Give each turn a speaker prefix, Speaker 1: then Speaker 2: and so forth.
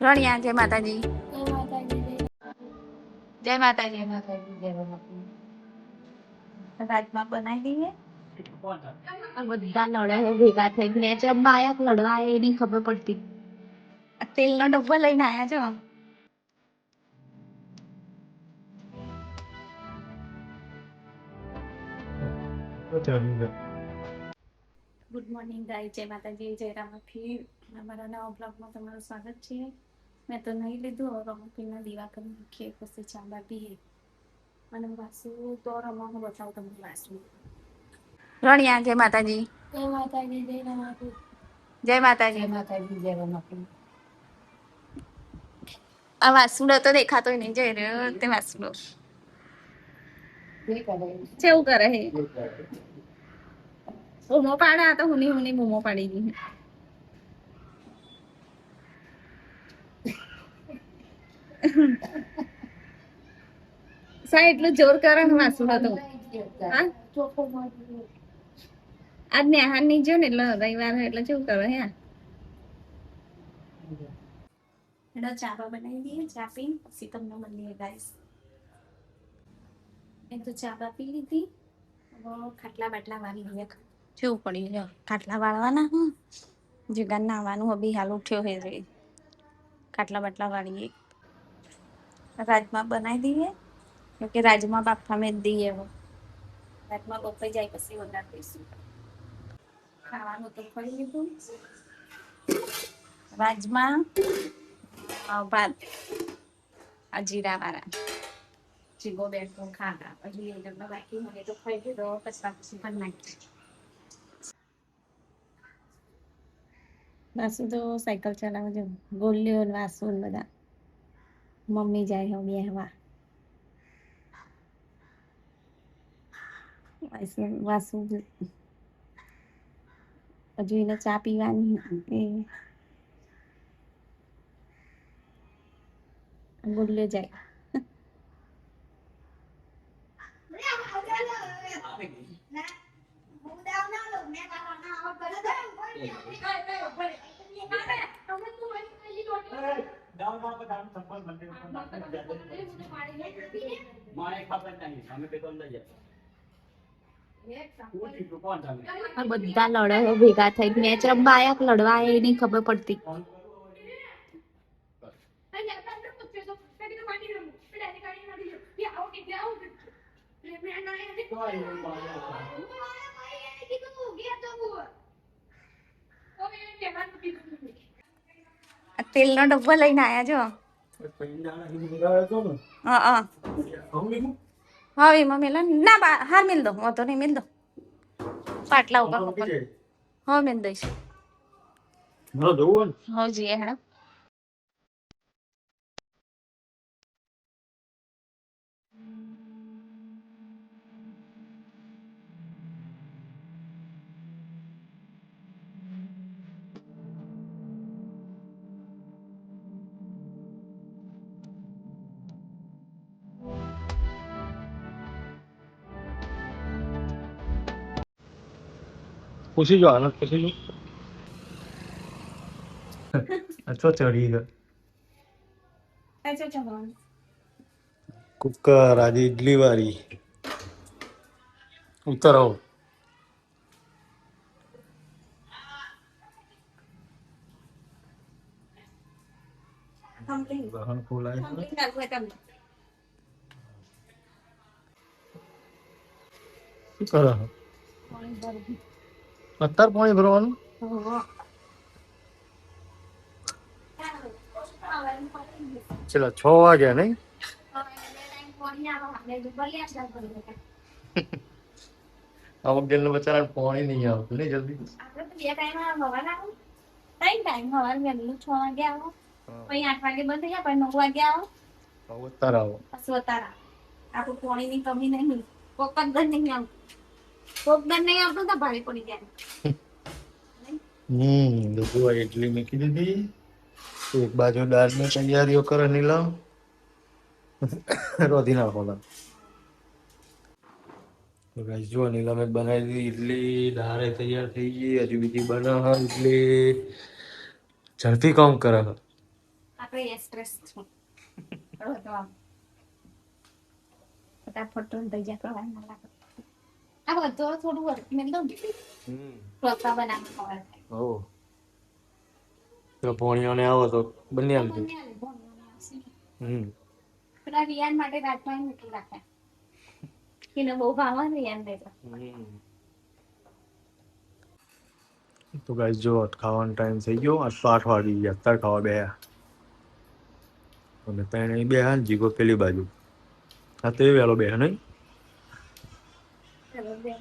Speaker 1: રણિયા જય માતાજી. જય માતાજી. રાજમાં બનાવી દઈએ. બધા લડે ભેગા થઈને ચંબા આયા લડવા એ નહીં ખબર પડતી. તેલનો ડબ્બો લઈને આયા છો. ગુડ મોર્નિંગ ગાય, જય માતાજી, જય રામાથી. અમારા નવા બ્લોગમાં તમારું સ્વાગત છે. મેં તો નહીં લીધું, હવે રમકીના દીવા કરી નાખીએ, પછી ચા પીએ. અને વાસુ તો રમવાનું બતાવું તમને. વાસુ રણિયા જય માતાજી. જય માતાજી, જય રામાથી. જય માતાજી, જય માતાજી, જય રામાથી. આ વાસુડો તો દેખાતોય નહીં. જઈ રહ્યો તે વાસુડો કેવું કરે હે. બૂમો પાડે. તો હુની હુની બૂમો પાડી દી. સા એટલું જોર કરે વાસુડો તો. હા આજ નેહાર ની જો ને એટલે રવિવાર એટલે કેવું કરે હે. એટલે ચાબા બનાવી દઈએ. ચા પી પછી તમને મળીએ ગાઈસ. એક તો ચાબા પી લીધી. ખાટલા બાટલા વાળી દઈએ. કેવું પડી છે ખાટલા વાળવાના. જગાન નાવાનું અભી હાલ ઉઠ્યો હે રે. ખાટલા બાટલા વાળીએ. રાજમાં બનાવી દઈએ કે રાજમાં બાફા મેં દઈએ. રાજમાં બફાઈ જાય પછી વધારે દઈશું. ખાવાનું તો ખાઈ લીધું. રાજમાં ભાત આ જીરા વાળા જીગો બેઠો ખાધા. પછી એ તમને બાકી મને તો ખાઈ લીધો. પછી પણ નાખી. વાસુ તો સાયકલ ચલાવે છે. ગોલ્યો વાસુ બધા મમ્મી જાય હવે બેહવા. વાસુ હજુ એને ચા પીવાની. ગોલ્યો જાય. બધા લડે ભેગા થઈ મેચ રમવા આયા લડવા એ નહીં ખબર પડતી. તેલનો ડબ્બો લઈને આયા છો. હવે એમાં મેલા ના હાર મેલ દો. વાંધો નહીં મેલ દો. પાટલા ઉપર હવે મેલ દઈશ. હવે જઈએ હેડો.
Speaker 2: પૂછી જો આનંદ પૂછી જો. અચ્છા ચડી ગયો કુકર આજે ઇડલી વાળી ઉતરો. વાહન ખોલાય શું કરો અત્યારે પાણી ભરવાનું. ચલો 6 વાગ્યા નહીં. અમુક જણ બચારા પાણી નહીં આવતું નહીં જલ્દી.
Speaker 1: ટાઈમ સવાર વહેલું 6 વાગે આવો. પછી 8 વાગે બંધ થઈ જાય. પછી 9 વાગે આવો.
Speaker 2: અત્યારે આવો
Speaker 1: પછી અત્યારે આપણું પાણીની કમી નહીં. કોકદર નહીં આવતું. કોકદર નહીં આવતું તો ભારે પડી જાય.
Speaker 2: બધું ઇડલી મૂકી દીધી. એક બાજુ દાળની તૈયારીઓ કરે નીલમ. રોધી નાખો. તો ગાઈસ જો નીલમે બનાવી દીધી ઇડલી. દાળ તૈયાર થઈ ગઈ. હજુ બીજી બનાવ ઇડલી. ઝડપી કામ કરે.
Speaker 1: આપણે કઈ એક્સપ્રેસ છું તો આમ ફટાફટ તો થઈ જાય પ્રવાહ ના લાગે આ બધું થોડું વર્ક મેં દઉં રોકા બનાવવા ખબર
Speaker 2: ઓ તો ભોણિયોને આવો તો બંને
Speaker 1: તો
Speaker 2: આવી
Speaker 1: બંને આલે ભણવાનું આવશે
Speaker 2: હમ
Speaker 1: પેલા રિયાન માટે રાતમાં મૂકી રાખે એને બહુ ભાવે ને રિયાન દે
Speaker 2: તો ગાઈસ જો ખાવાનો ટાઈમ થઈ ગયો 8 વાગી ગયા અત્યારે ખાવા બે અને ત્રણે બે હા જીગો પેલી બાજુ હા તે વેલો બે નહીં
Speaker 1: ચલો બેન